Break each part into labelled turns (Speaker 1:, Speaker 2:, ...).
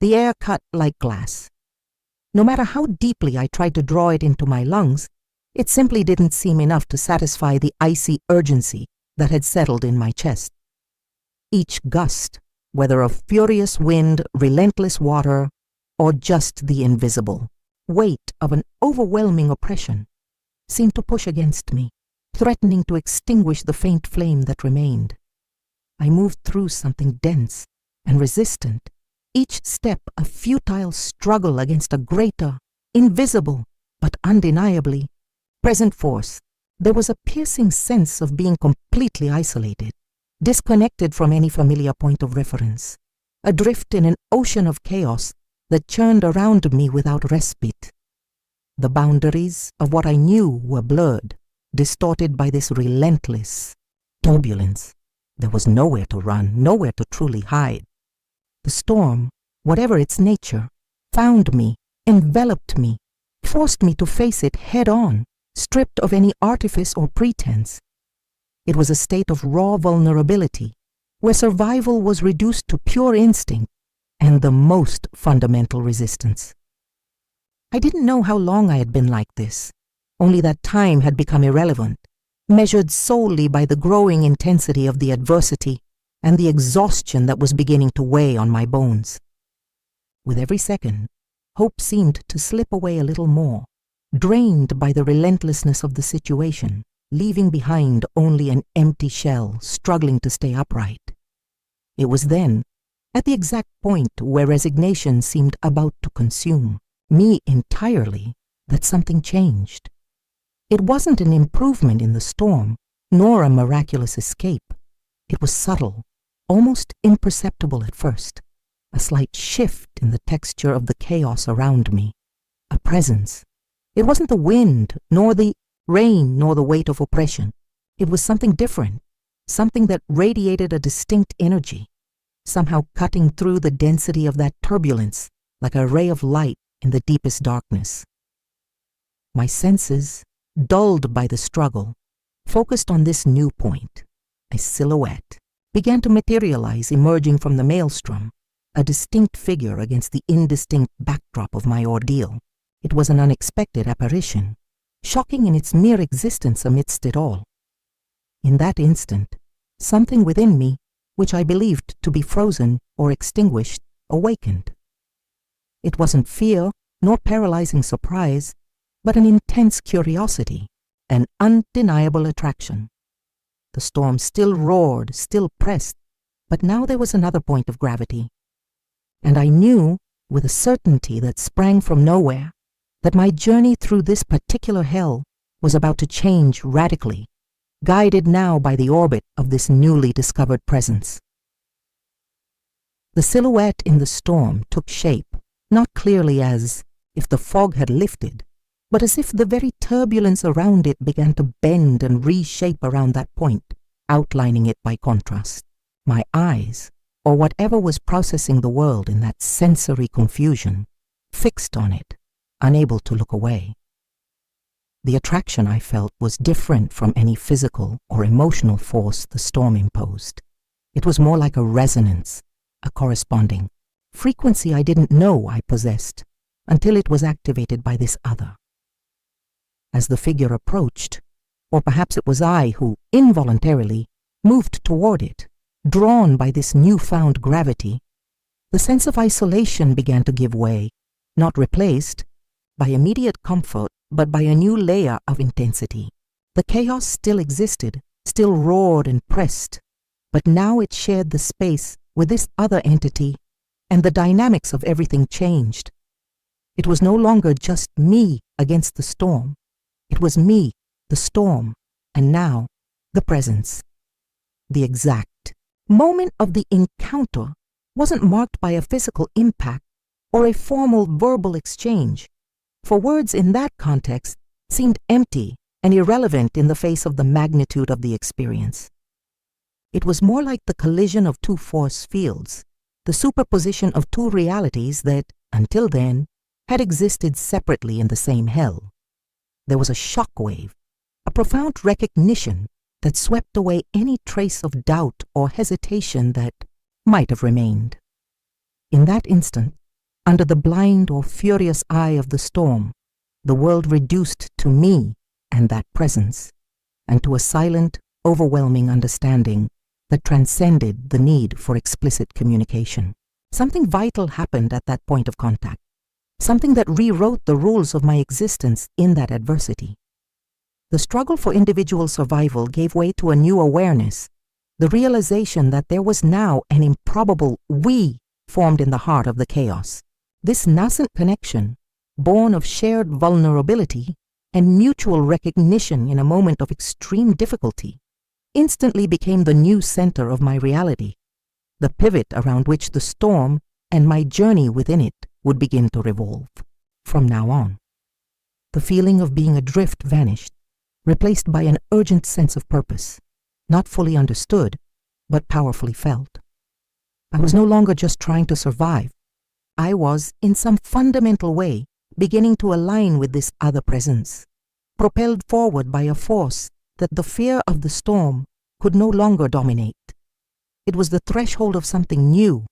Speaker 1: the air cut like glass. No matter how deeply I tried to draw it into my lungs, it simply didn't seem enough to satisfy the icy urgency that had settled in my chest. Each gust, whether of furious wind, relentless water, or just the invisible weight of an overwhelming oppression, seemed to push against me, threatening to extinguish the faint flame that remained. I moved through something dense and resistant, each step a futile struggle against a greater, invisible, but undeniably present force. There was a piercing sense of being completely isolated, disconnected from any familiar point of reference, adrift in an ocean of chaos that churned around me without respite. The boundaries of what I knew were blurred, distorted by this relentless turbulence. There was nowhere to run, nowhere to truly hide. The storm, whatever its nature, found me, enveloped me, forced me to face it head-on, stripped of any artifice or pretense. It was a state of raw vulnerability, where survival was reduced to pure instinct and the most fundamental resistance. I didn't know how long I had been like this, only that time had become irrelevant, measured solely by the growing intensity of the adversity and the exhaustion that was beginning to weigh on my bones. With every second, hope seemed to slip away a little more, drained by the relentlessness of the situation, leaving behind only an empty shell struggling to stay upright. It was then, at the exact point where resignation seemed about to consume me entirely, that something changed. It wasn't an improvement in the storm, nor a miraculous escape. It was subtle, almost imperceptible at first, a slight shift in the texture of the chaos around me, a presence. It wasn't the wind, nor the rain, nor the weight of oppression. It was something different, something that radiated a distinct energy, somehow cutting through the density of that turbulence like a ray of light in the deepest darkness. My senses, dulled by the struggle, focused on this new point. A silhouette began to materialize, emerging from the maelstrom, a distinct figure against the indistinct backdrop of my ordeal. It was an unexpected apparition, shocking in its mere existence amidst it all. In that instant, something within me, which I believed to be frozen or extinguished, awakened. It wasn't fear nor paralyzing surprise, but an intense curiosity, an undeniable attraction. The storm still roared, still pressed, but now there was another point of gravity. And I knew, with a certainty that sprang from nowhere, that my journey through this particular hell was about to change radically, guided now by the orbit of this newly discovered presence. The silhouette in the storm took shape, not clearly as if the fog had lifted, but as if the very turbulence around it began to bend and reshape around that point, outlining it by contrast. My eyes, or whatever was processing the world in that sensory confusion, fixed on it, unable to look away. The attraction I felt was different from any physical or emotional force the storm imposed. It was more like a resonance, a corresponding frequency I didn't know I possessed until it was activated by this other. As the figure approached, or perhaps it was I who, involuntarily, moved toward it, drawn by this newfound gravity, the sense of isolation began to give way, not replaced by immediate comfort, but by a new layer of intensity. The chaos still existed, still roared and pressed, but now it shared the space with this other entity, and the dynamics of everything changed. It was no longer just me against the storm. It was me, the storm, and now the presence. The exact moment of the encounter wasn't marked by a physical impact or a formal verbal exchange, for words in that context seemed empty and irrelevant in the face of the magnitude of the experience. It was more like the collision of two force fields, the superposition of two realities that, until then, had existed separately in the same hell. There was a shock wave, a profound recognition that swept away any trace of doubt or hesitation that might have remained. In that instant, Under the blind or furious eye of the storm, the world reduced to me and that presence, and to a silent, overwhelming understanding that transcended the need for explicit communication. Something vital happened at that point of contact, something that rewrote the rules of my existence in that adversity. The struggle for individual survival gave way to a new awareness, the realization that there was now an improbable we formed in the heart of the chaos. This nascent connection, born of shared vulnerability and mutual recognition in a moment of extreme difficulty, instantly became the new center of my reality, the pivot around which the storm and my journey within it would begin to revolve. From now on, the feeling of being adrift vanished, replaced by an urgent sense of purpose, not fully understood, but powerfully felt. I was no longer just trying to survive. I was, in some fundamental way, beginning to align with this other presence, propelled forward by a force that the fear of the storm could no longer dominate. It was the threshold of something new,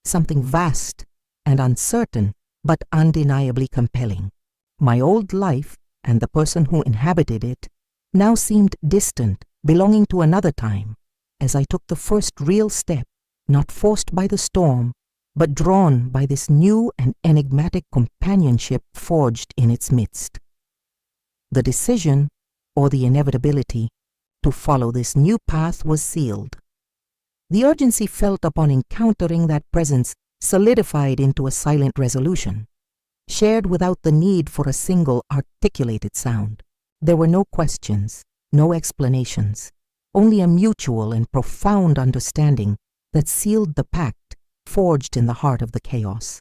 Speaker 1: something vast and uncertain, but undeniably compelling. My old life and the person who inhabited it now seemed distant, belonging to another time, as I took the first real step, not forced by the storm, but drawn by this new and enigmatic companionship forged in its midst. The decision, or the inevitability, to follow this new path was sealed. The urgency felt upon encountering that presence solidified into a silent resolution, shared without the need for a single articulated sound. There were no questions, no explanations, only a mutual and profound understanding that sealed the pact forged in the heart of the chaos.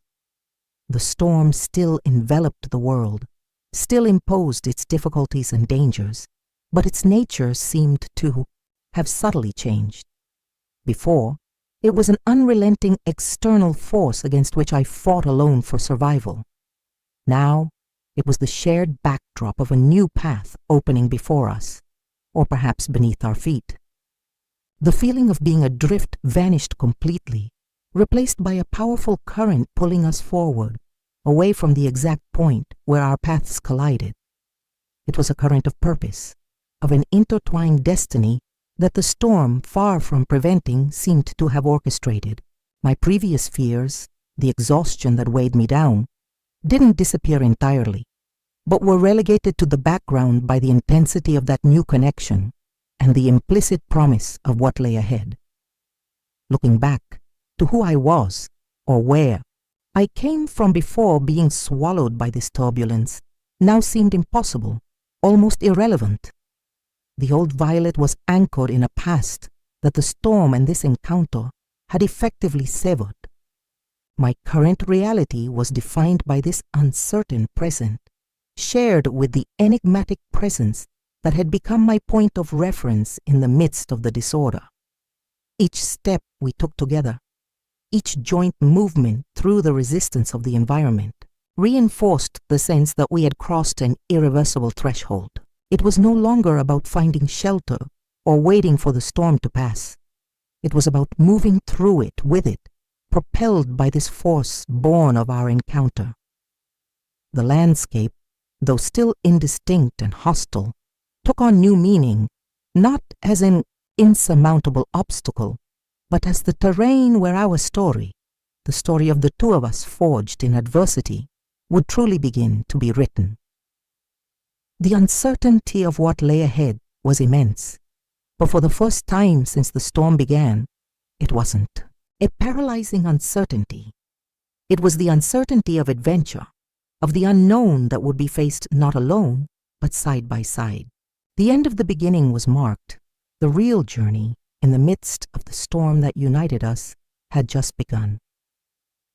Speaker 1: The storm still enveloped the world, still imposed its difficulties and dangers, but its nature seemed to have subtly changed. Before, it was an unrelenting external force against which I fought alone for survival. Now, it was the shared backdrop of a new path opening before us, or perhaps beneath our feet. The feeling of being adrift vanished completely, replaced by a powerful current pulling us forward, away from the exact point where our paths collided. It was a current of purpose, of an intertwined destiny that the storm, far from preventing, seemed to have orchestrated. My previous fears, the exhaustion that weighed me down, didn't disappear entirely, but were relegated to the background by the intensity of that new connection and the implicit promise of what lay ahead. Looking back to who I was, or where I came from before being swallowed by this turbulence, now seemed impossible, almost irrelevant. The old Violet was anchored in a past that the storm and this encounter had effectively severed. My current reality was defined by this uncertain present, shared with the enigmatic presence that had become my point of reference in the midst of the disorder. Each step we took together, each joint movement through the resistance of the environment, reinforced the sense that we had crossed an irreversible threshold. It was no longer about finding shelter or waiting for the storm to pass. It was about moving through it, with it, propelled by this force born of our encounter. The landscape, though still indistinct and hostile, took on new meaning, not as an insurmountable obstacle, but as the terrain where our story, the story of the two of us forged in adversity, would truly begin to be written. The uncertainty of what lay ahead was immense, but for the first time since the storm began, it wasn't a paralyzing uncertainty. It was the uncertainty of adventure, of the unknown that would be faced not alone, but side by side. The end of the beginning was marked. The real journey, in the midst of the storm that united us, had just begun.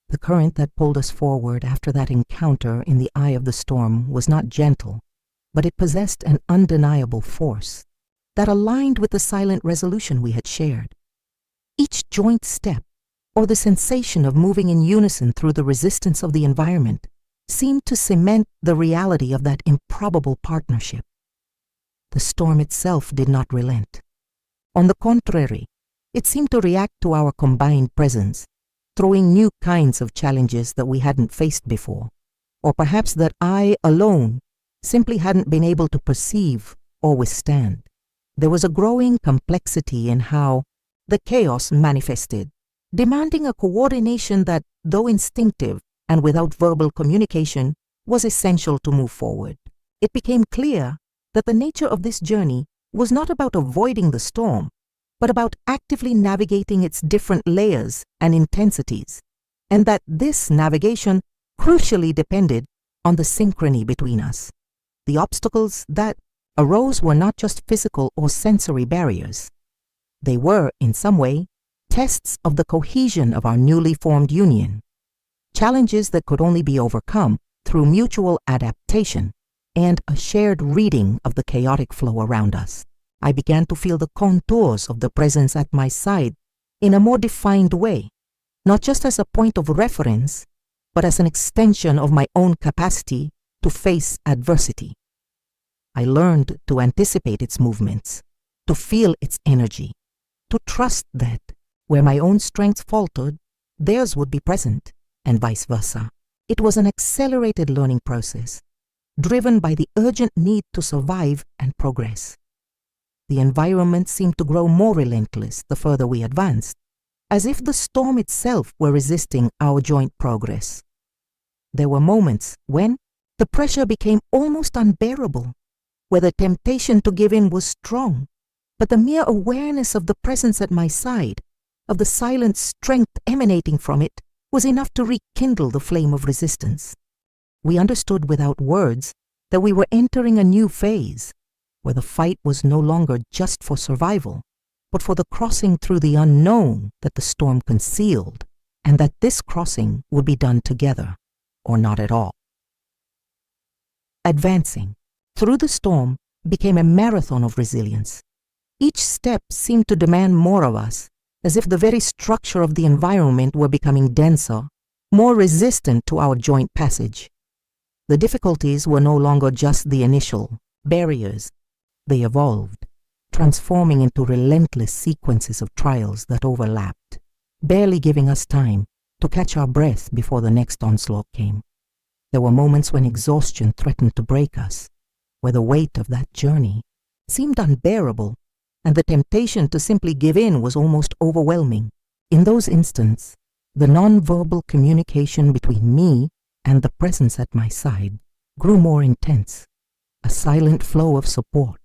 Speaker 1: The current that pulled us forward after that encounter in the eye of the storm was not gentle, but it possessed an undeniable force that aligned with the silent resolution we had shared. Each joint step, or the sensation of moving in unison through the resistance of the environment, seemed to cement the reality of that improbable partnership. The storm itself did not relent. On the contrary, it seemed to react to our combined presence, throwing new kinds of challenges that we hadn't faced before, or perhaps that I alone simply hadn't been able to perceive or withstand. There was a growing complexity in how the chaos manifested, demanding a coordination that, though instinctive and without verbal communication, was essential to move forward. It became clear that the nature of this journey was not about avoiding the storm, but about actively navigating its different layers and intensities, and that this navigation crucially depended on the synchrony between us. The obstacles that arose were not just physical or sensory barriers. They were, in some way, tests of the cohesion of our newly formed union, challenges that could only be overcome through mutual adaptation and a shared reading of the chaotic flow around us. I began to feel the contours of the presence at my side in a more defined way, not just as a point of reference, but as an extension of my own capacity to face adversity. I learned to anticipate its movements, to feel its energy, to trust that where my own strength faltered, theirs would be present, and vice versa. It was an accelerated learning process, driven by the urgent need to survive and progress. The environment seemed to grow more relentless the further we advanced, as if the storm itself were resisting our joint progress. There were moments when the pressure became almost unbearable, where the temptation to give in was strong, but the mere awareness of the presence at my side, of the silent strength emanating from it, was enough to rekindle the flame of resistance. We understood without words that we were entering a new phase, where the fight was no longer just for survival, but for the crossing through the unknown that the storm concealed, and that this crossing would be done together, or not at all. Advancing through the storm became a marathon of resilience. Each step seemed to demand more of us, as if the very structure of the environment were becoming denser, more resistant to our joint passage. The difficulties were no longer just the initial barriers. They evolved, transforming into relentless sequences of trials that overlapped, barely giving us time to catch our breath before the next onslaught came. There were moments when exhaustion threatened to break us, where the weight of that journey seemed unbearable, and the temptation to simply give in was almost overwhelming. In those instants, the non-verbal communication between me and the presence at my side grew more intense, a silent flow of support,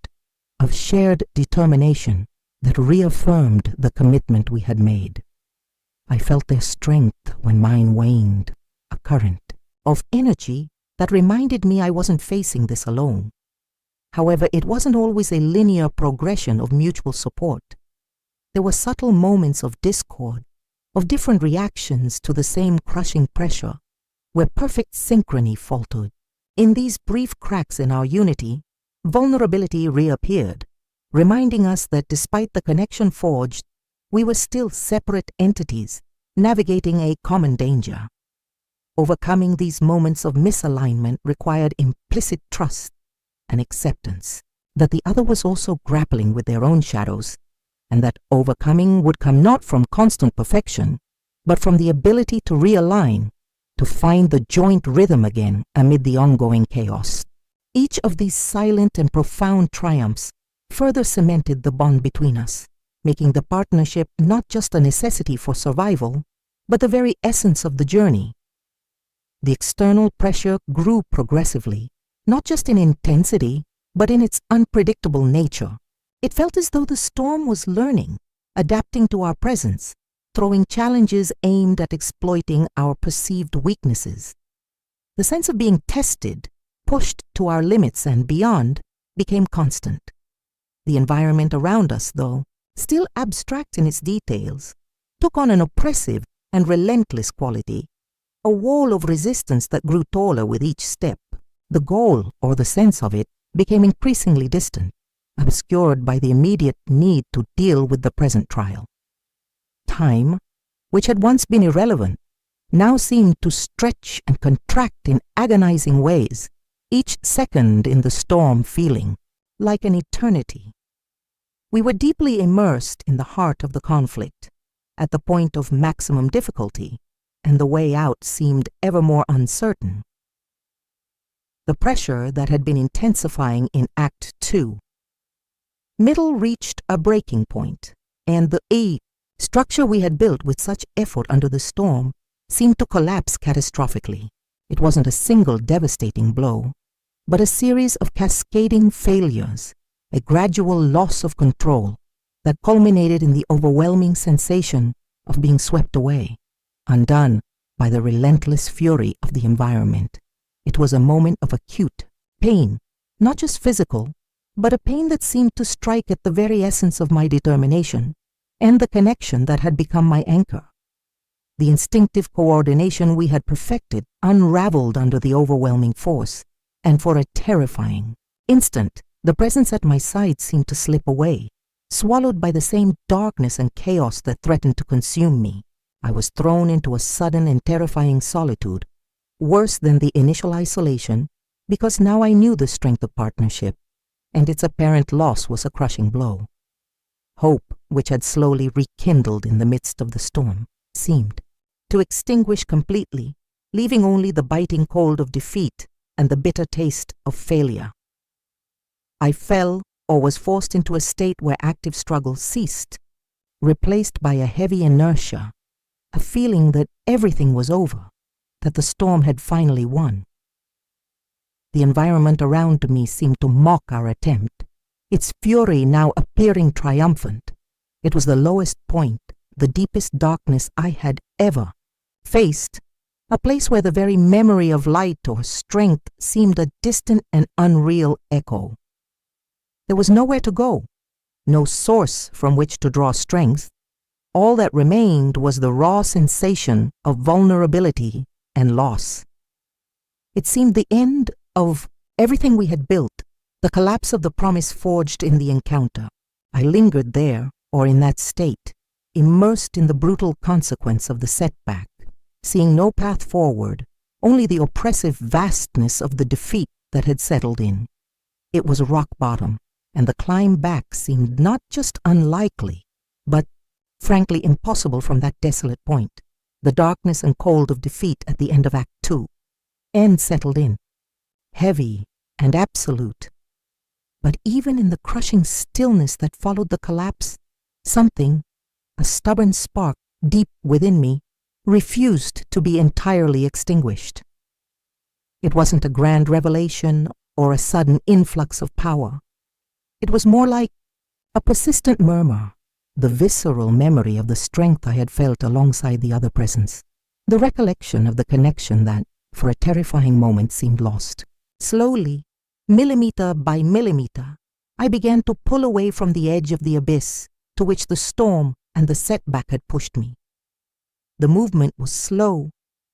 Speaker 1: of shared determination that reaffirmed the commitment we had made. I felt their strength when mine waned, a current of energy that reminded me I wasn't facing this alone. However, it wasn't always a linear progression of mutual support. There were subtle moments of discord, of different reactions to the same crushing pressure, where perfect synchrony faltered. In these brief cracks in our unity, vulnerability reappeared, reminding us that despite the connection forged, we were still separate entities navigating a common danger. Overcoming these moments of misalignment required implicit trust and acceptance that the other was also grappling with their own shadows, and that overcoming would come not from constant perfection, but from the ability to realign, to find the joint rhythm again amid the ongoing chaos. Each of these silent and profound triumphs further cemented the bond between us, making the partnership not just a necessity for survival, but the very essence of the journey. The external pressure grew progressively, not just in intensity, but in its unpredictable nature. It felt as though the storm was learning, adapting to our presence, throwing challenges aimed at exploiting our perceived weaknesses. The sense of being tested, pushed to our limits and beyond, became constant. The environment around us, though, still abstract in its details, took on an oppressive and relentless quality, a wall of resistance that grew taller with each step. The goal, or the sense of it, became increasingly distant, obscured by the immediate need to deal with the present trial. Time, which had once been irrelevant, now seemed to stretch and contract in agonizing ways, each second in the storm feeling like an eternity. We were deeply immersed in the heart of the conflict, at the point of maximum difficulty, and the way out seemed ever more uncertain. The pressure that had been intensifying in Act 2. Middle reached a breaking point, and the structure we had built with such effort under the storm seemed to collapse catastrophically. It wasn't a single devastating blow, but a series of cascading failures, a gradual loss of control that culminated in the overwhelming sensation of being swept away, undone by the relentless fury of the environment. It was a moment of acute pain, not just physical, but a pain that seemed to strike at the very essence of my determination and the connection that had become my anchor. The instinctive coordination we had perfected unraveled under the overwhelming force, and for a terrifying instant, the presence at my side seemed to slip away, swallowed by the same darkness and chaos that threatened to consume me. I was thrown into a sudden and terrifying solitude, worse than the initial isolation, because now I knew the strength of partnership, and its apparent loss was a crushing blow. Hope, which had slowly rekindled in the midst of the storm, seemed to extinguish completely, leaving only the biting cold of defeat and the bitter taste of failure. I fell or was forced into a state where active struggle ceased, replaced by a heavy inertia, a feeling that everything was over, that the storm had finally won. The environment around me seemed to mock our attempt, its fury now appearing triumphant. It was the lowest point, the deepest darkness I had ever faced, a place where the very memory of light or strength seemed a distant and unreal echo. There was nowhere to go, no source from which to draw strength. All that remained was the raw sensation of vulnerability and loss. It seemed the end of everything we had built, the collapse of the promise forged in the encounter. I lingered there, or in that state, immersed in the brutal consequence of the setback, seeing no path forward, only the oppressive vastness of the defeat that had settled in. It was rock bottom, and the climb back seemed not just unlikely, but frankly impossible from that desolate point. The darkness and cold of defeat at the end of Act 2. End settled in, heavy and absolute. But even in the crushing stillness that followed the collapse, something, a stubborn spark deep within me, refused to be entirely extinguished. It wasn't a grand revelation or a sudden influx of power. It was more like a persistent murmur, the visceral memory of the strength I had felt alongside the other presence, the recollection of the connection that, for a terrifying moment, seemed lost. Slowly, millimeter by millimeter, I began to pull away from the edge of the abyss to which the storm and the setback had pushed me. The movement was slow,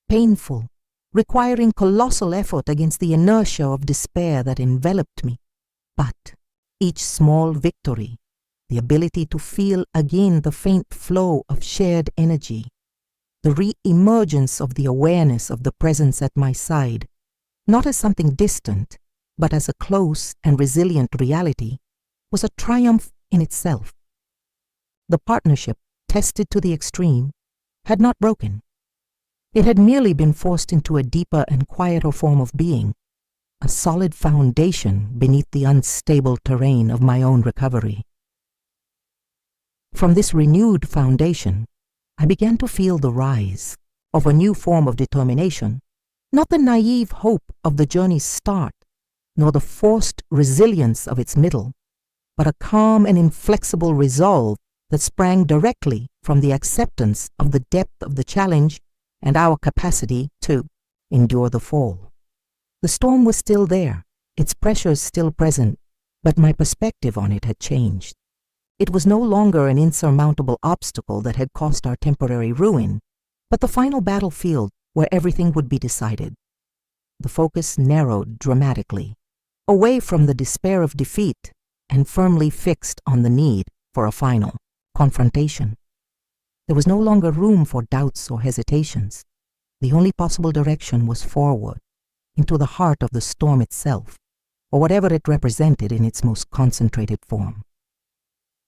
Speaker 1: painful, requiring colossal effort against the inertia of despair that enveloped me. But each small victory, the ability to feel again the faint flow of shared energy, the re-emergence of the awareness of the presence at my side, not as something distant, but as a close and resilient reality, was a triumph in itself. The partnership, tested to the extreme, had not broken. It had merely been forced into a deeper and quieter form of being, a solid foundation beneath the unstable terrain of my own recovery. From this renewed foundation, I began to feel the rise of a new form of determination, not the naive hope of the journey's start, nor the forced resilience of its middle, but a calm and inflexible resolve that sprang directly from the acceptance of the depth of the challenge and our capacity to endure the fall. The storm was still there, its pressures still present, but my perspective on it had changed. It was no longer an insurmountable obstacle that had caused our temporary ruin, but the final battlefield where everything would be decided. The focus narrowed dramatically, away from the despair of defeat and firmly fixed on the need for a final confrontation. There was no longer room for doubts or hesitations. The only possible direction was forward, into the heart of the storm itself, or whatever it represented in its most concentrated form.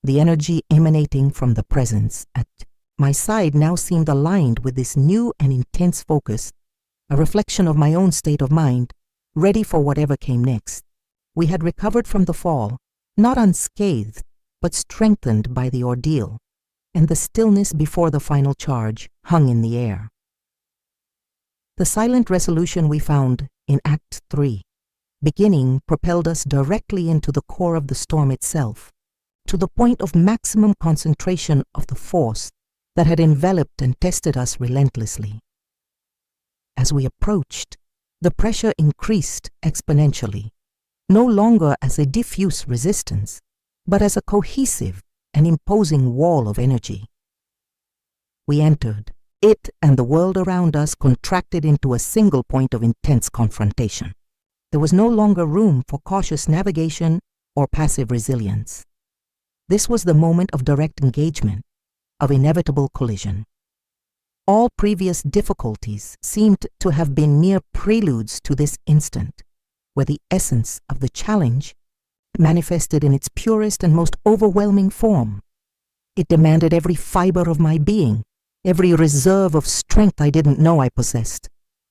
Speaker 1: The energy emanating from the presence at My side now seemed aligned with this new and intense focus, a reflection of my own state of mind, ready for whatever came next. We had recovered from the fall, not unscathed, but strengthened by the ordeal, and the stillness before the final charge hung in the air. The silent resolution we found in Act 3, beginning, propelled us directly into the core of the storm itself, to the point of maximum concentration of the force that had enveloped and tested us relentlessly. As we approached, the pressure increased exponentially, no longer as a diffuse resistance, but as a cohesive and imposing wall of energy. We entered. It and the world around us contracted into a single point of intense confrontation. There was no longer room for cautious navigation or passive resilience. This was the moment of direct engagement, of inevitable collision. All previous difficulties seemed to have been mere preludes to this instant, where the essence of the challenge manifested in its purest and most overwhelming form. It demanded every fiber of my being, every reserve of strength I didn't know I possessed,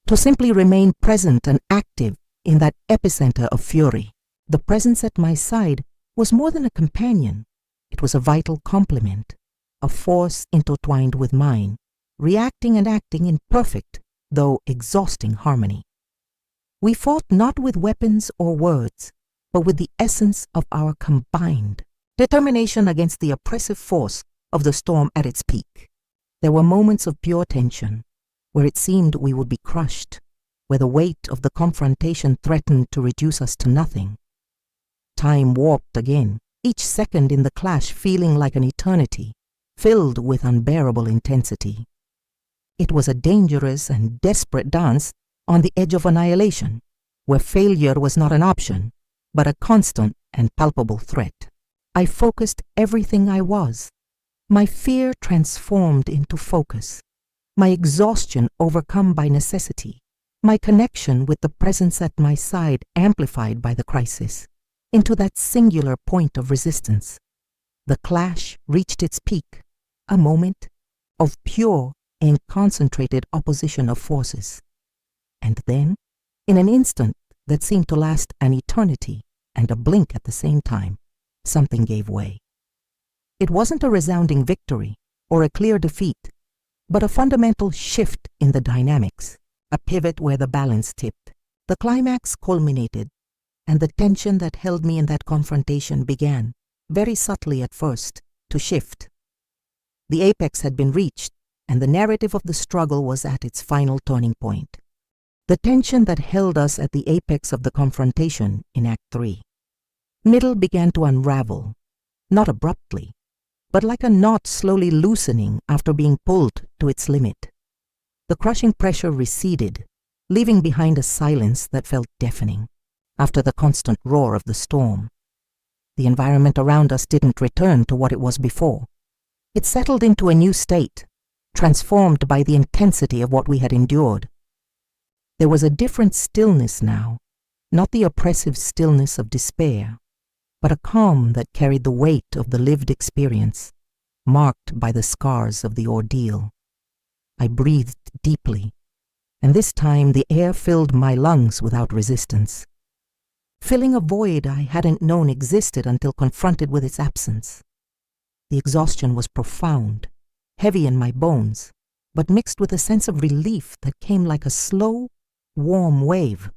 Speaker 1: to simply remain present and active in that epicenter of fury. The presence at my side was more than a companion. It was a vital complement, a force intertwined with mine, reacting and acting in perfect, though exhausting harmony. We fought not with weapons or words, but with the essence of our combined determination against the oppressive force of the storm at its peak. There were moments of pure tension, where it seemed we would be crushed, where the weight of the confrontation threatened to reduce us to nothing. Time warped again, each second in the clash feeling like an eternity, filled with unbearable intensity. It was a dangerous and desperate dance on the edge of annihilation, where failure was not an option, but a constant and palpable threat. I focused everything I was. My fear transformed into focus, my exhaustion overcome by necessity, my connection with the presence at my side amplified by the crisis, into that singular point of resistance. The clash reached its peak, a moment of pure and concentrated opposition of forces. And then, in an instant that seemed to last an eternity and a blink at the same time, something gave way. It wasn't a resounding victory or a clear defeat, but a fundamental shift in the dynamics, a pivot where the balance tipped. The climax culminated, and the tension that held me in that confrontation began, very subtly at first, to shift. The apex had been reached, and the narrative of the struggle was at its final turning point. The tension that held us at the apex of the confrontation in Act 3. Middle began to unravel, not abruptly, but like a knot slowly loosening after being pulled to its limit. The crushing pressure receded, leaving behind a silence that felt deafening after the constant roar of the storm. The environment around us didn't return to what it was before. It settled into a new state, transformed by the intensity of what we had endured. There was a different stillness now, not the oppressive stillness of despair, but a calm that carried the weight of the lived experience, marked by the scars of the ordeal. I breathed deeply, and this time the air filled my lungs without resistance, filling a void I hadn't known existed until confronted with its absence. The exhaustion was profound, heavy in my bones, but mixed with a sense of relief that came like a slow, warm wave.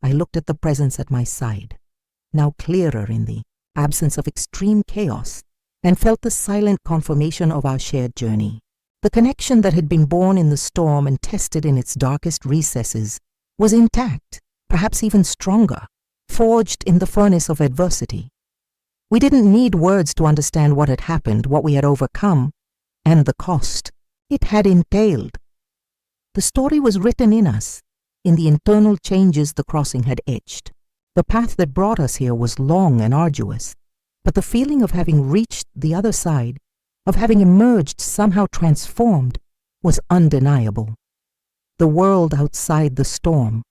Speaker 1: I looked at the presence at my side, now clearer in the absence of extreme chaos, and felt the silent confirmation of our shared journey. The connection that had been born in the storm and tested in its darkest recesses was intact, perhaps even stronger, forged in the furnace of adversity. We didn't need words to understand what had happened, what we had overcome, and the cost it had entailed. The story was written in us, in the internal changes the crossing had etched. The path that brought us here was long and arduous, but the feeling of having reached the other side, of having emerged somehow transformed, was undeniable. The world outside the storm,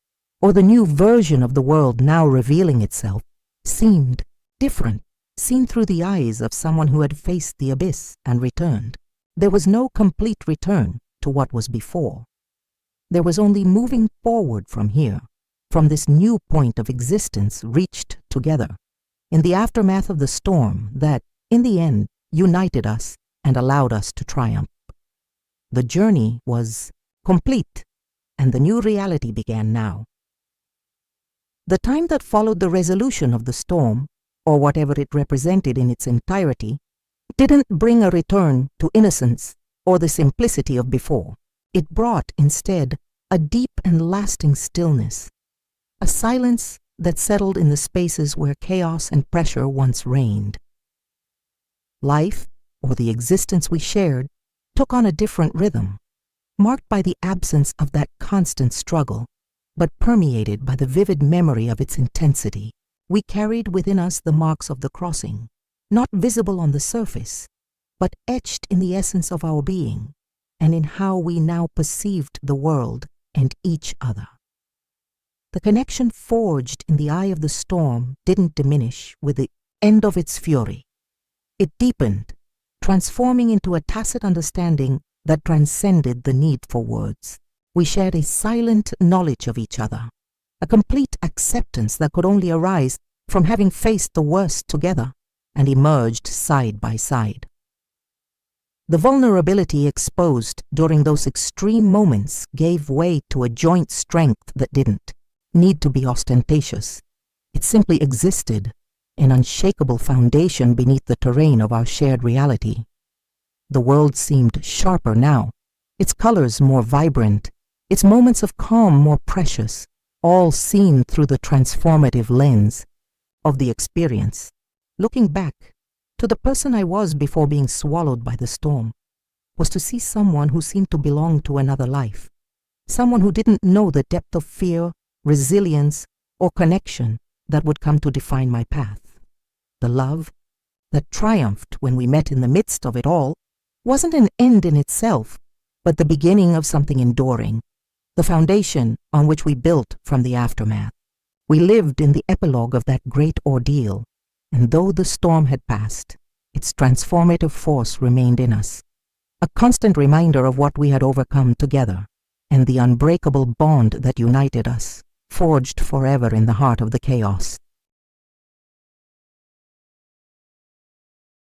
Speaker 1: or the new version of the world now revealing itself, seemed different, seen through the eyes of someone who had faced the abyss and returned. There was no complete return to what was before. There was only moving forward from here, from this new point of existence reached together, in the aftermath of the storm that, in the end, united us and allowed us to triumph. The journey was complete, and the new reality began now. The time that followed the resolution of the storm, or whatever it represented in its entirety, didn't bring a return to innocence or the simplicity of before. It brought, instead, a deep and lasting stillness, a silence that settled in the spaces where chaos and pressure once reigned. Life, or the existence we shared, took on a different rhythm, marked by the absence of that constant struggle, but permeated by the vivid memory of its intensity. We carried within us the marks of the crossing, not visible on the surface, but etched in the essence of our being and in how we now perceived the world and each other. The connection forged in the eye of the storm didn't diminish with the end of its fury. It deepened, transforming into a tacit understanding that transcended the need for words. We shared a silent knowledge of each other, a complete acceptance that could only arise from having faced the worst together and emerged side by side. The vulnerability exposed during those extreme moments gave way to a joint strength that didn't need to be ostentatious. It simply existed, an unshakable foundation beneath the terrain of our shared reality. The world seemed sharper now, its colors more vibrant, its moments of calm more precious, all seen through the transformative lens of the experience. Looking back, to the person I was before being swallowed by the storm, was to see someone who seemed to belong to another life, someone who didn't know the depth of fear, resilience, or connection that would come to define my path. The love that triumphed when we met in the midst of it all wasn't an end in itself, but the beginning of something enduring, the foundation on which we built from the aftermath. We lived in the epilogue of that great ordeal, and though the storm had passed, its transformative force remained in us, a constant reminder of what we had overcome together, and the unbreakable bond that united us, forged forever in the heart of the chaos.